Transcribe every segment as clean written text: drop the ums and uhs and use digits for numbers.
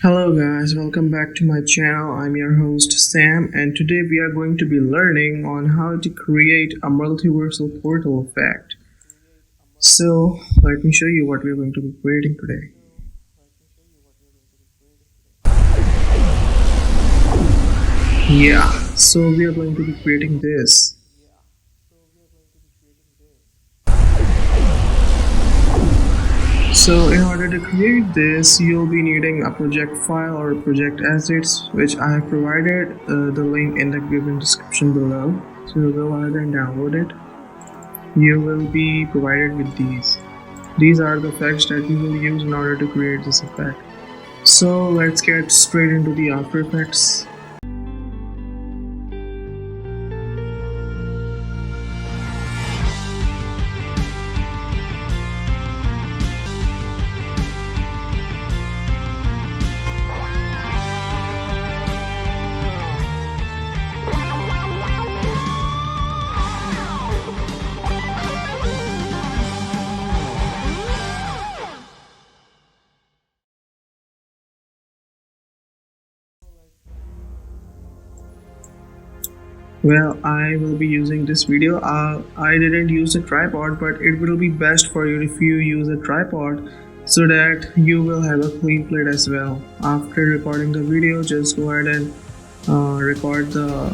Hello guys, welcome back to my channel. I'm your host Sam, and today we are going to be learning on how to create a multiversal portal effect. So let me show you what we're going to be creating today. Yeah, so we are going to be creating this. So in order to create this, you'll be needing a project file or project assets, which I have provided the link in the given description below. So go ahead and download it. You will be provided with these. These are the effects that you will use in order to create this effect. So let's get straight into the After Effects. Well, I will be using this video. I didn't use a tripod, but it will be best for you if you use a tripod so that you will have a clean plate as well. After recording the video, just go ahead and record the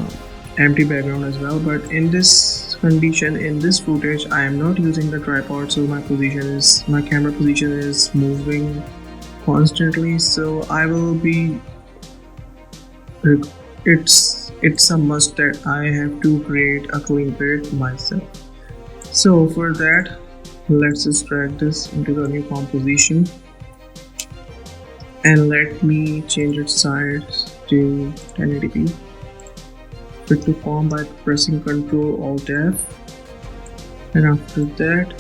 empty background as well. But in this condition, in this footage, I am not using the tripod, so my camera position is moving constantly. So I will be it's a must that I have to create a clean plate myself. So for that, let's just drag this into the new composition and let me change its size to 1080p. Fit to form by pressing Ctrl Alt F, and after that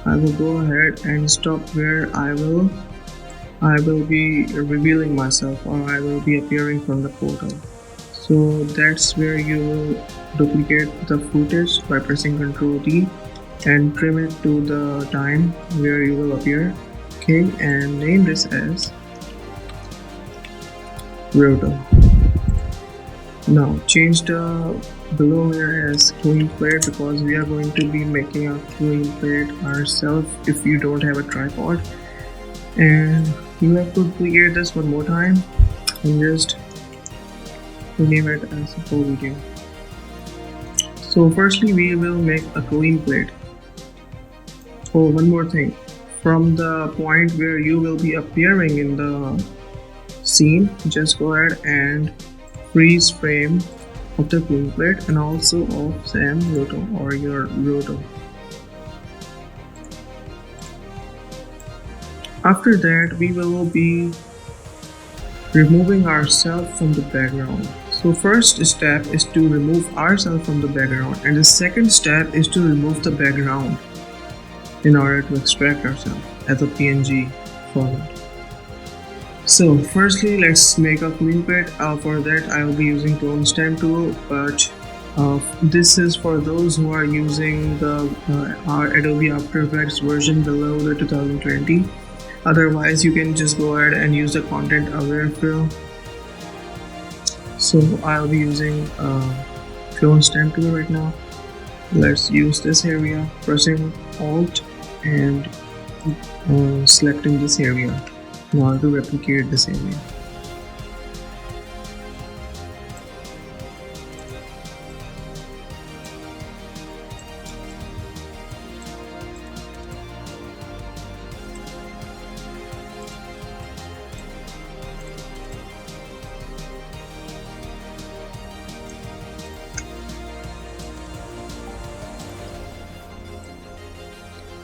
I will go ahead and stop where I will be revealing myself, or I will be appearing from the portal. So that's where you will duplicate the footage by pressing Ctrl D and trim it to the time where you will appear. Okay, and name this as Roto. Now change the below layer as clean plate, because we are going to be making a clean plate ourselves if you don't have a tripod. And you have to duplicate this one more time and just rename it as a full video. So firstly we will make a clean plate. Oh, one more thing. From the point where you will be appearing in the scene, just go ahead and freeze frame of the clean plate and also of Sam Roto or your Roto. After that, we will be removing ourselves from the background. So first step is to remove ourselves from the background, and the second step is to remove the background in order to extract ourselves as a PNG format. So firstly, let's make a clean plate. For that I will be using clone stamp tool, but this is for those who are using the Adobe After Effects version below the 2020. Otherwise you can just go ahead and use the content aware fill. So I'll be using clone stamp tool right now. Let's use this area, pressing Alt and selecting this area in order to replicate this area.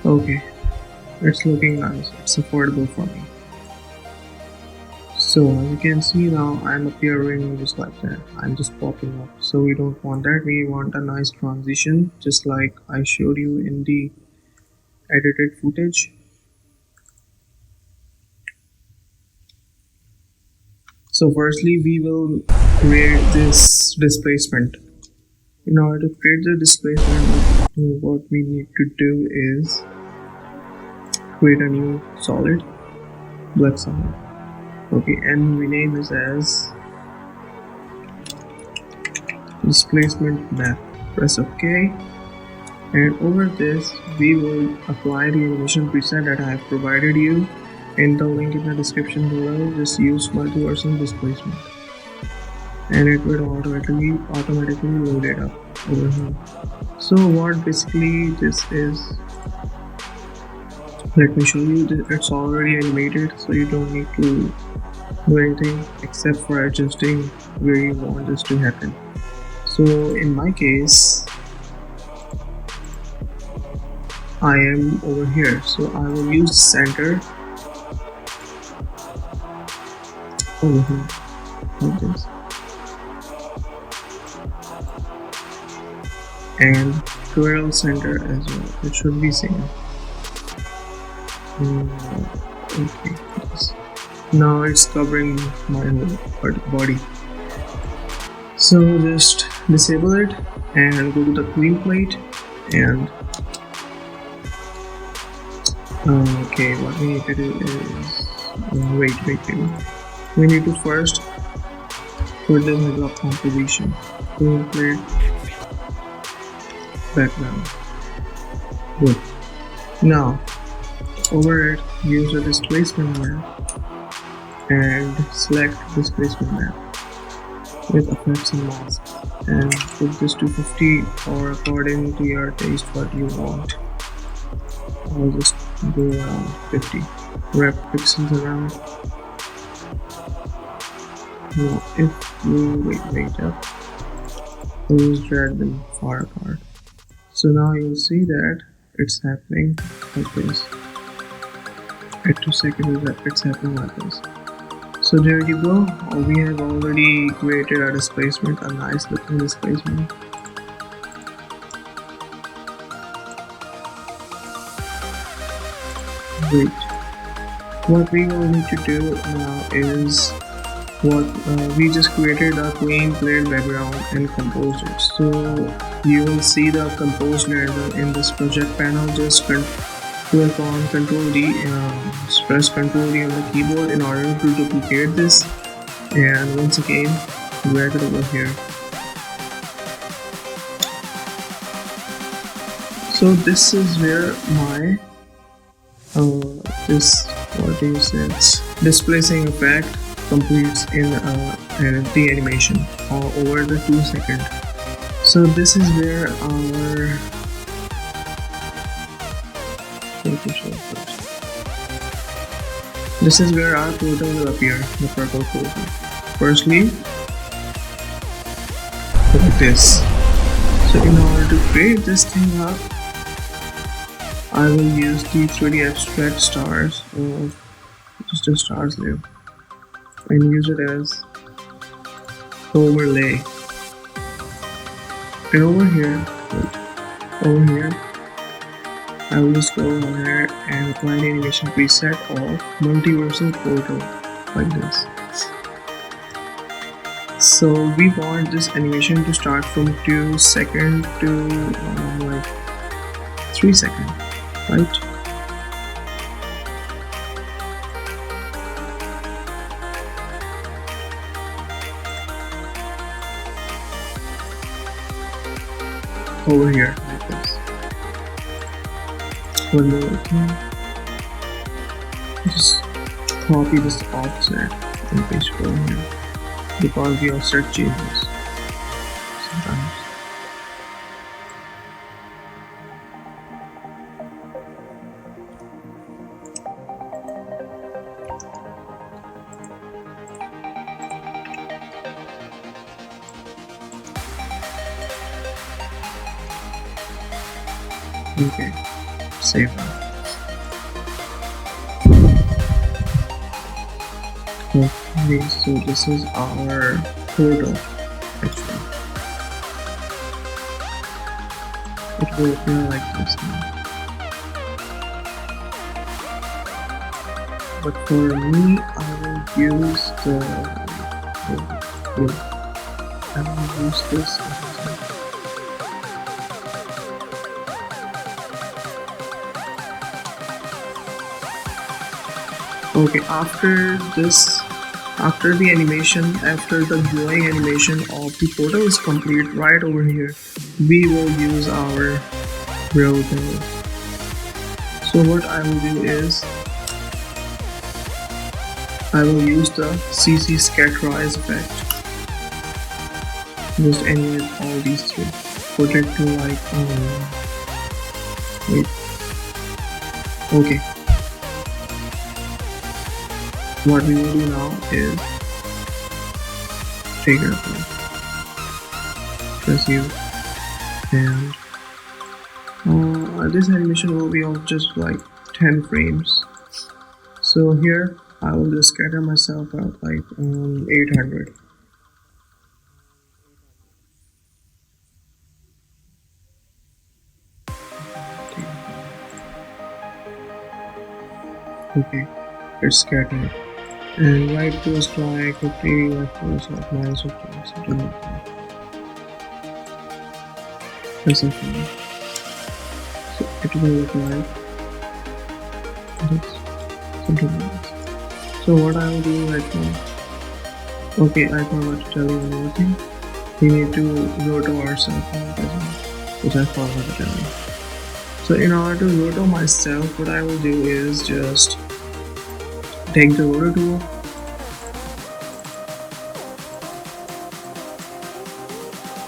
Okay, it's looking nice, it's affordable for me. So as you can see now, I'm appearing just like that, I'm just popping up. So we don't want that, we want a nice transition, just like I showed you in the edited footage. So firstly we will create this displacement. In order to create the displacement, what we need to do is create a new solid, black solid. Okay, and we name this as displacement map. Press OK, and over this we will apply the animation preset that I have provided you in the link in the description below. Just use multiversal displacement and it will automatically load it up over here. So what basically this is, let me show you. It's already animated, so you don't need to do anything except for adjusting where you want this to happen. So in my case, I am over here, so I will use center over here like this, and twirl center as well. It should be same. Okay, yes. Now it's covering my whole body. So just disable it and go to the clean plate and okay, what we need to do is wait. We need to first put this middle of composition. Clean plate, background. Good. Now over it, use the displacement map and select displacement map with effects and masks and put this to 50 or according to your taste what you want. I'll just go around 50. Wrap pixels around. Now if you wait up, please drag them far apart. So now you'll see that it's happening like this. At 2 seconds it's happening like this. So there you go. We have already created a displacement, a nice looking displacement. Wait. What we will need to do now is what we just created a clean plate background and composed it. So you will see the composed layer in this project panel. Just click on Ctrl D, press Ctrl D on the keyboard in order to duplicate this, and once again drag it over here. So this is where my displacing effect completes in the animation over the 2 seconds. So this is where our this is where our photo will appear, the purple photo. Firstly, like this. So in order to create this thing up, I will use the 3D abstract stars of just a stars layer and use it as overlay. And over here, I will just go over here and apply the animation preset of Multiversal photo like this. So we want this animation to start from 2 seconds to like 3 seconds, right? Over here like this. One more thing. Just copy this offset and paste it over here because the offset changes sometimes. Okay, save that. Okay, so this is our photo actually. It will appear like this now. But for me, I will use I will use this. Okay, after this after the animation, after the drawing animation of the portal is complete, right over here, we will use our real world. So what I will do is, I will use the CC Scatterize effect. Just animate all these three. Put it to like, wait. Okay. What we will do now is take it apart. Press U, and this animation will be of just like 10 frames. So here I will just scatter myself out like 800. Okay, it's scattered. And right goes like 50, left goes like -50, something like that. That's okay. So it will look like this, something like this. So what I will do right now, okay, I forgot to tell you one more thing. We need to roto ourselves out as well, which I forgot to tell you. So in order to roto myself, what I will do is just take the roto tool,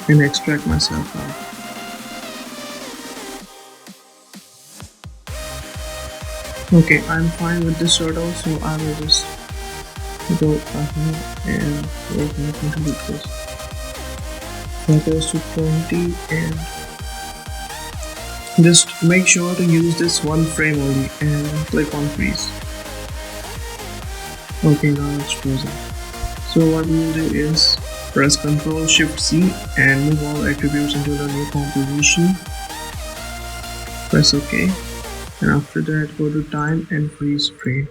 and extract myself out. Okay, I'm fine with this roto, so I will just go ahead and go back into this. That goes to 20, and just make sure to use this one frame only and click on freeze. Okay, now it's frozen. So what we will do is press Ctrl Shift C and move all attributes into the new composition. Press OK, and after that go to time and freeze frame.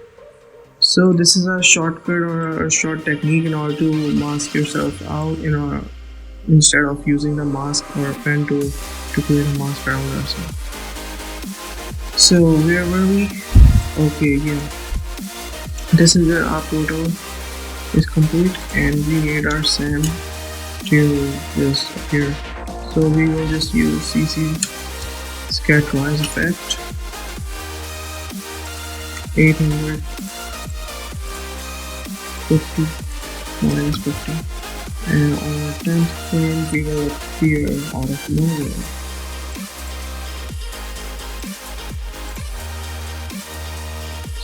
So this is a shortcut or a short technique in order to mask yourself out instead of using the mask or a pen tool to create a mask around ourselves. So where were we? Okay, yeah. This is where our portal is complete, and we need our SAM to just appear. So we will just use CC Scatterize effect, 850 -50, and on our 10th frame we will appear out of nowhere.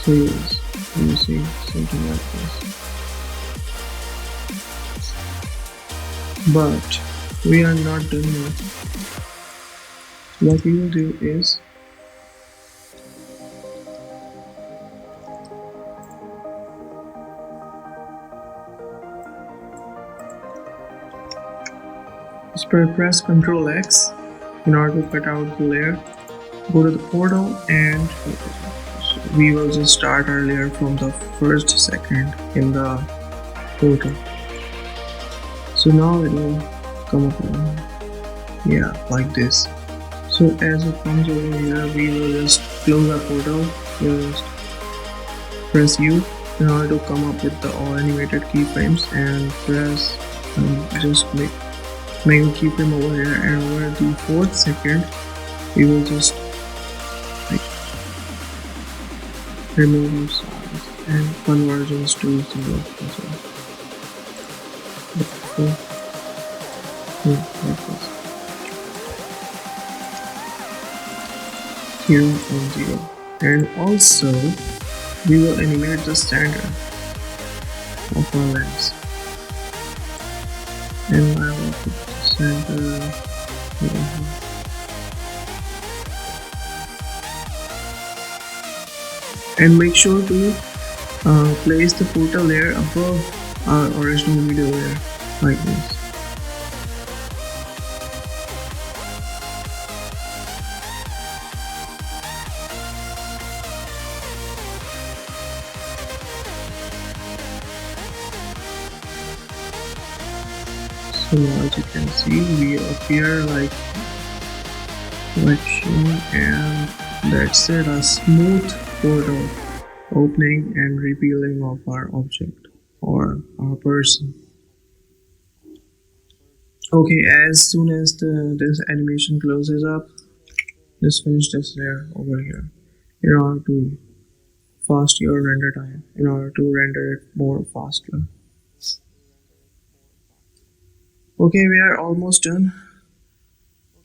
So yes, you see something like this. But we are not done yet. What we will do is press Ctrl X in order to cut out the layer. Go to the portal, and we will just start our layer from the first second in the portal. So now it will come up over here. Yeah, like this. So as it comes over here, we will just close our portal. Just press U in order to come up with the all animated keyframes, and press just make a keyframe over here, and over the 4th second we will just remove our size and convergence to 0 as well. Like this. 0 and 0. And also we will animate the center of our lens, and I will put the center over here. And make sure to place the portal layer above our original video layer, like this. So now as you can see, we appear like shown, and that's it, a smooth portal opening and revealing of our object. or our person. Okay, as soon as this animation closes up, just finish this layer over here in order to fast your render time, in order to render it more faster. Okay, we are almost done.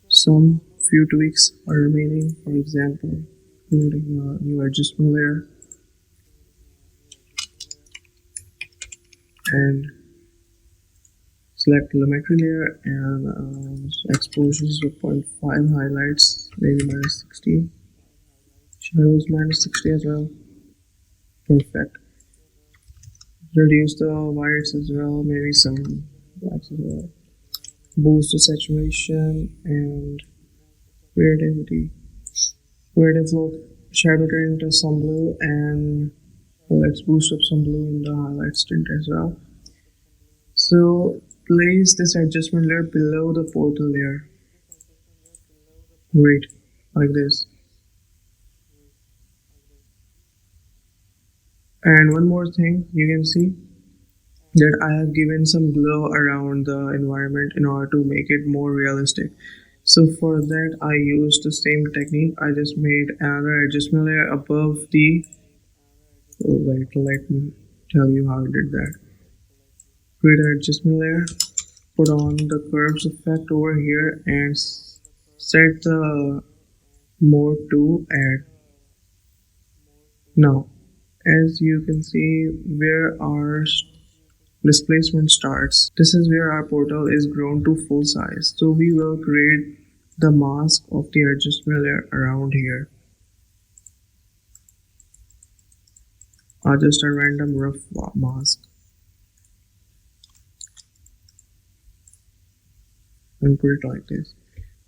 Some few tweaks are remaining. For example, creating a new adjustment layer and select telemetry layer and exposure 0.5, highlights maybe -60, shadows -60 as well. Perfect. Reduce the whites as well, maybe some blacks as well. Boost the saturation and creativity. Creative look, shadow tint to some blue, and let's boost up some blue in the highlights tint as well. So place this adjustment layer below the portal layer. Great, like this. And one more thing, you can see that I have given some glow around the environment in order to make it more realistic. So for that I used the same technique. I just made another adjustment layer above the, oh wait, let me tell you how I did that. Create an adjustment layer, put on the curves effect over here and set the mode to add. Now as you can see where our displacement starts, this is where our portal is grown to full size. So we will create the mask of the adjustment layer around here. Just a random rough mask and put it like this.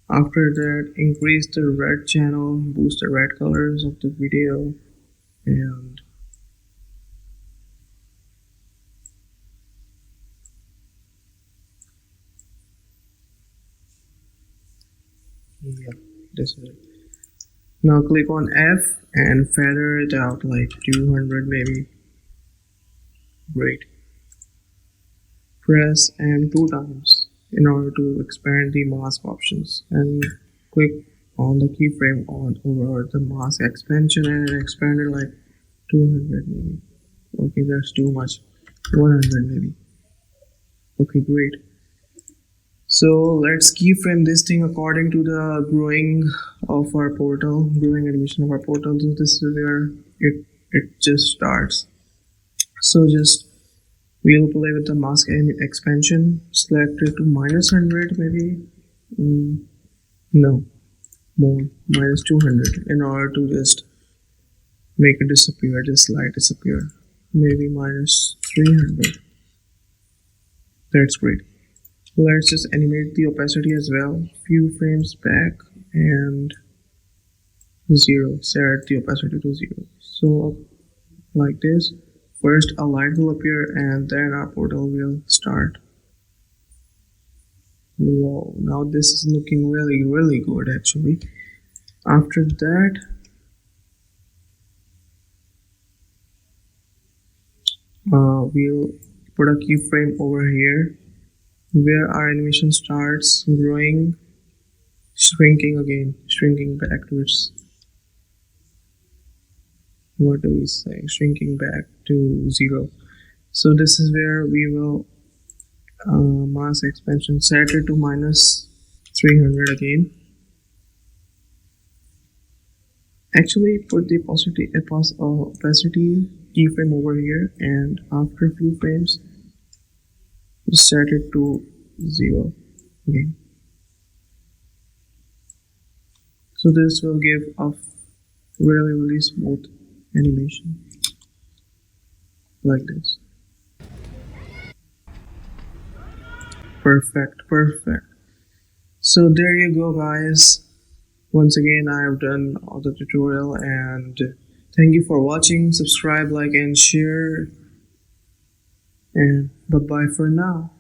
After that, increase the red channel, boost the red colors of the video, and yeah, this is it. Now click on F and feather it out like 200 maybe. Great. Press M 2 times in order to expand the mask options and click on the keyframe on over the mask expansion and expand it like 200 maybe. Okay, that's too much. 100 maybe. Okay, great. So let's keyframe this thing according to the growing of our portal, growing animation of our portal. So this is where it just starts. So just we'll play with the mask expansion, select it to -100 maybe. No, more, -200 in order to just make it disappear, just light disappear. Maybe -300. That's great. Let's just animate the opacity as well. Few frames back and 0. Set the opacity to 0. So like this. First a light will appear and then our portal will start. Wow, now this is looking really good actually. After that, we'll put a keyframe over here where our animation starts growing, shrinking again, shrinking back to its, what do we say, shrinking back to 0. So this is where we will mask expansion, set it to -300 again. Actually put the opacity keyframe over here and after a few frames set it to 0 again. So this will give a really smooth animation like this. Perfect. So there you go guys. Once again I have done all the tutorial and thank you for watching. Subscribe, like and share, and bye bye for now.